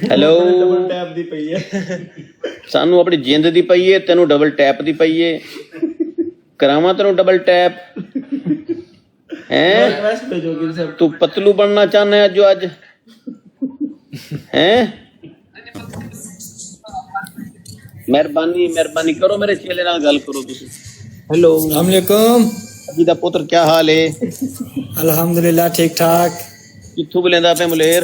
Hello, tap ਦੀ ਪਈ ਹੈ ਸਾਨੂੰ, ਆਪਣੀ ਜਿੰਦ ਦੀ ਪਈ ਹੈ, ਤੈਨੂੰ ਡਬਲ ਟੈਪ ਦੀ ਪਈ ਹੈ। ਕਰਾਵਾਂ ਤੈਨੂੰ ਡਬਲ ਟੈਪ ਹੈ? ਤੂੰ ਪਤਲੂ ਬਣਨਾ ਚਾਹੁੰਦਾ ਅੱਜ ਹੈ? ਮਿਹਰਬਾਨੀ ਕਰੋ, ਮੇਰੇ ਚੇਲੇ ਨਾਲ ਗੱਲ ਕਰੋ ਤੁਸੀਂ। ਹੈਲੋ, السلام علیکم ਜੀ ਦਾ ਪੁੱਤਰ, ਕੀ ਹਾਲ ਹੈ? الحمدللہ ٹھیک ٹھاک. ਕਿੱਥੋਂ ਬੁਲਾਉਂਦਾ ਪਿਆ ਮਲੇਰ?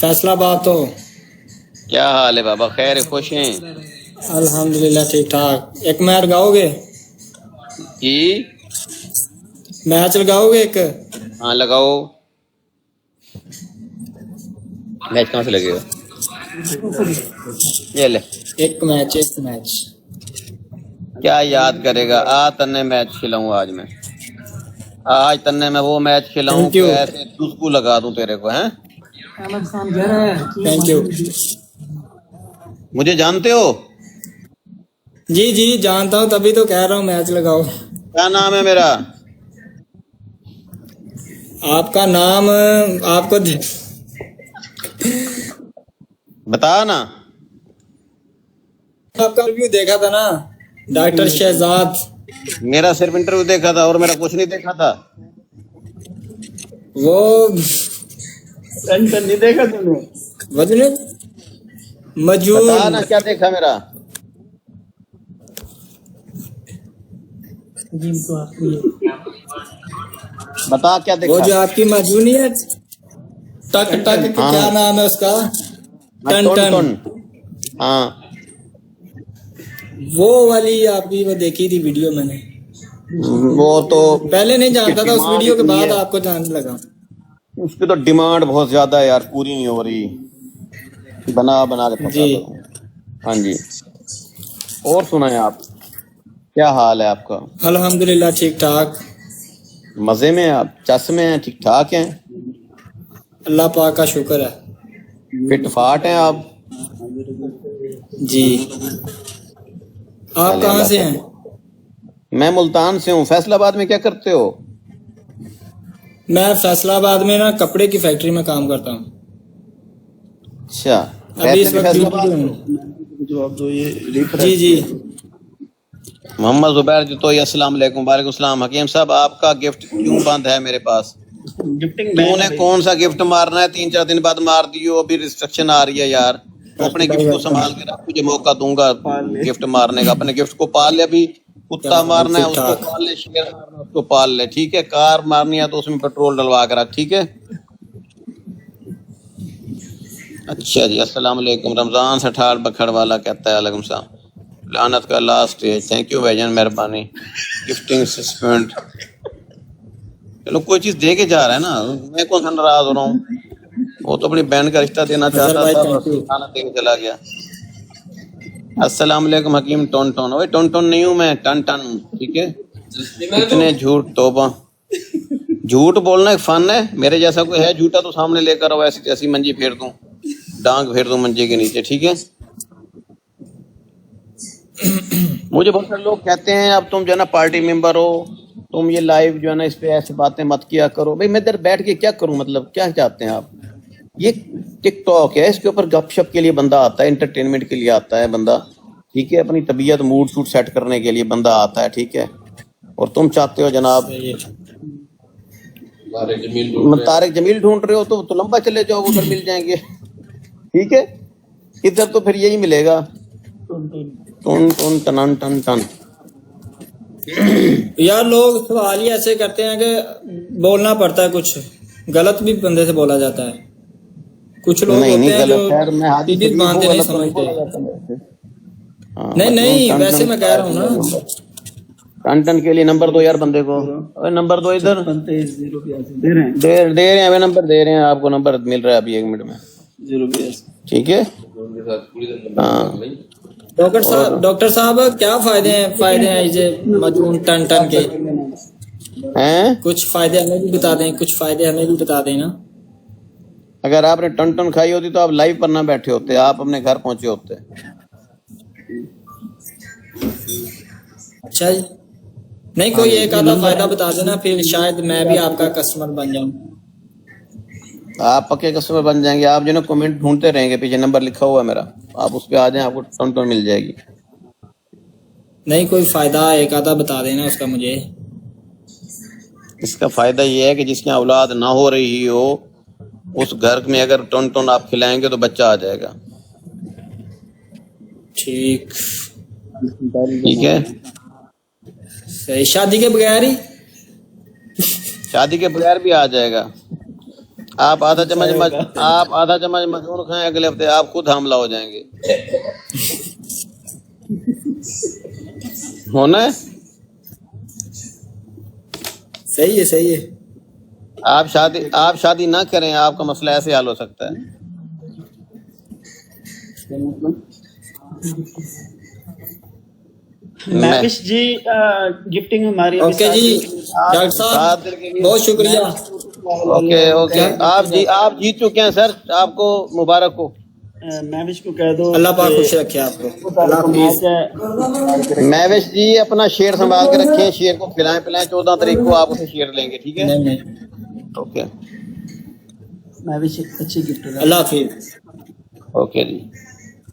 فیصلہ آباد تو. کیا حال ہے بابا؟ خیر خوش ہیں؟ الحمدللہ ٹھیک ٹھاک. ایک میچ لگاؤ گے؟ جی میچ لگاؤ گے ایک؟ ہاں لگاؤ. میچ کہاں سے لگے گا؟ یہ لے. ایک میچ. کیا یاد کرے گا؟ تنے میچ کھلاؤں آج میں. آج تنے میں وہ میچ کھلاؤں کہ ایسے اس کو لگا دوں تیرے کو. ہیں تھینک یو. مجھے جانتے ہو؟ جی جی جانتا ہوں، تبھی تو کہہ رہا ہوں میچ لگاؤ. کیا نام ہے میرا؟ آپ کا نام آپ کو بتا نا. آپ کا ریویو دیکھا تھا نا، ڈاکٹر شہزاد. میرا صرف انٹرویو دیکھا تھا اور میرا کچھ نہیں دیکھا تھا. وہ نہیں دیکھا تم نے؟ وزن مجون. بتا نا کیا دیکھا میرا. بتا کیا دیکھا. وہ جو آپ کی مجونی ہے، ٹک ٹک کیا نام ہے اس کا؟ ٹن ٹن. ہاں وہ والی آپ کی وہ دیکھی تھی ویڈیو میں نے. وہ تو پہلے نہیں جانتا تھا، اس ویڈیو کے بعد آپ کو جاننے لگا. اس کی تو ڈیمانڈ بہت زیادہ ہے یار، پوری نہیں ہو رہی. بنا کے جی. ہاں جی. اور سنائیں آپ، کیا حال ہے آپ کا؟ الحمدللہ ٹھیک ٹھاک. مزے میں ہیں آپ؟ چس میں ہیں؟ ٹھیک ٹھاک ہیں؟ اللہ پاک کا شکر ہے. فٹ فاٹ ہیں آپ؟ جی. آپ کہاں سے ہیں؟ میں ملتان سے ہوں. فیصل آباد میں کیا کرتے ہو؟ میں فیصلہ آباد میں نا کپڑے کی فیکٹری میں کام کرتا ہوں. اچھا، ابھی اس وقت ڈیوٹی پہ ہوں. جی جی. محمد زبیر جی تو السلام علیکم. وعلیکم السلام. حکیم صاحب آپ کا گفٹ کیوں بند ہے میرے پاس؟ تو نے کون سا گفٹ مارنا ہے؟ 3-4 دن بعد مار دیو. ابھی ریسٹرکشن آ رہی ہے یار. اپنے گفٹ کو سنبھال کے رکھ، مجھے موقع دوں گا گفٹ مارنے کا. اپنے گفٹ کو پال لے. ابھی کتا مارنا ہے اس کو پال لے، شیر مارنا ہے اس کو پال لے. ٹھیک ہے، کار مارنی ہے تو اس میں پیٹرول ڈلوا کے رکھ. ٹھیک ہے. اچھا جی، السلام علیکم. رمضان سے ٹھاڑ بکھڑ والا کہتا ہے وعلیکم السلام. لعنت کا لاسٹ اسٹیج. تھینک یو بھائی جان، مہربانی. Gifting suspend. چلو کوئی چیز دے کے جا رہا ہے نا، میں کون سا ناراض ہو رہا ہوں. وہ تو اپنی بہن کا رشتہ دینا چاہتا تھا، بس کھانا دے کے چلا گیا. السلام علیکم حکیم. ٹون ٹون. اوے ٹون ٹون نہیں ہوں میں، ٹن ٹن ہوں. ٹھیک ہے. اتنے جھوٹ، توبہ. جھوٹ بولنا ایک فن ہے. میرے جیسا کوئی ہے جھوٹا تو سامنے لے کر آؤ، ایسی ایسی منجی پھیر دوں، ڈانگ پھیر دوں منجے کے نیچے. ٹھیک ہے. مجھے بہت سارے لوگ کہتے ہیں اب تم جو ہے نا پارٹی ممبر ہو، تم یہ لائیو جو ہے نا اس پہ ایسی باتیں مت کیا کرو. بھائی میں ادھر بیٹھ کے کیا کروں؟ مطلب کیا چاہتے ہیں آپ؟ یہ ٹک ٹاک ہے، اس کے اوپر گپ شپ کے لیے بندہ آتا ہے، انٹرٹینمنٹ کے لیے آتا ہے بندہ. ٹھیک ہے. اپنی طبیعت موڈ شوٹ سیٹ کرنے کے لیے بندہ آتا ہے. ٹھیک ہے. اور تم چاہتے ہو جناب طارق جمیل ڈھونڈ رہے ہو تو لمبا چلے جاؤ، ادھر مل جائیں گے. ٹھیک ہے. ادھر تو پھر یہی ملے گا، ٹن ٹن ٹن ٹن ٹن. یار لوگ سوال ہی ایسے کرتے ہیں کہ بولنا پڑتا ہے، کچھ غلط بھی بندے سے بولا جاتا ہے. کچھ لوگ ہوتے ہیں جو سیدھی باتیں نہیں سمجھتے. نہیں ویسے میں کہہ رہا ہوں نا. ٹن ٹن کے لیے نمبر دو یار بندے کو. نمبر دو ادھر. دے رہے ہیں نمبر، دے رہے ہیں آپ کو. نمبر مل رہا ہے ابھی 1 منٹ میں. ٹھیک ہے. ہاں ڈاکٹر صاحب کیا فائدے ہیں یہ مجنون ٹن ٹن کے؟ کچھ فائدے ہمیں بھی بتا دیں، کچھ فائدے ہمیں بھی بتا دیں نا. اگر آپ نے ٹن ٹن کھائی ہوتی تو آپ لائیو پر نہ بیٹھے ہوتے، آپ اپنے گھر پہنچے ہوتے. اچھا جی. نہیں کوئی ایک آدھا فائدہ بتا دینا، پھر شاید میں بھی آپ کا کسٹمر بن جاؤں. آپ پکے کسٹمر بن جائیں گے. آپ جو نا کمنٹ ڈھونڈتے رہیں گے، پیچھے نمبر لکھا ہوا ہے میرا، آپ اس پہ آ جائیں، آپ کو ٹون مل جائے گی. نہیں کوئی فائدہ ایک آدھا بتا دینا اس کا مجھے. اس کا فائدہ یہ ہے کہ جس کی اولاد نہ ہو رہی ہو، اس گھر میں اگر ٹون آپ کھلائیں گے تو بچہ آ جائے گا. ٹھیک ٹھیک ہے. صحیح. شادی کے بغیر ہی؟ شادی کے بغیر بھی آ جائے گا. آپ آدھا چمچ مجھون کھائیں، اگلے ہفتے آپ خود حاملہ ہو جائیں گے. ہونا ہے. صحیح ہے صحیح ہے. آپ شادی نہ کریں، آپ کا مسئلہ ایسے حل ہو سکتا ہے. محوش جی گفٹنگ ہماری اوکے جی ڈاکٹر صاحب بہت شکریہ. اوکے آپ جیت چکے ہیں سر، آپ کو مبارک ہو. محوش کو کہہ دو اللہ پاک خوش رکھے آپ کو. اللہ حافظ. محوش جی اپنا شیئر سنبھال کے رکھیں، شیئر کو کھلائیں پلائیں. 14 تاریخ کو آپ اسے شیئر لیں گے. ٹھیک ہے. نہیں اوکے. محوش اچھی گفٹ. اللہ حافظ. اوکے جی.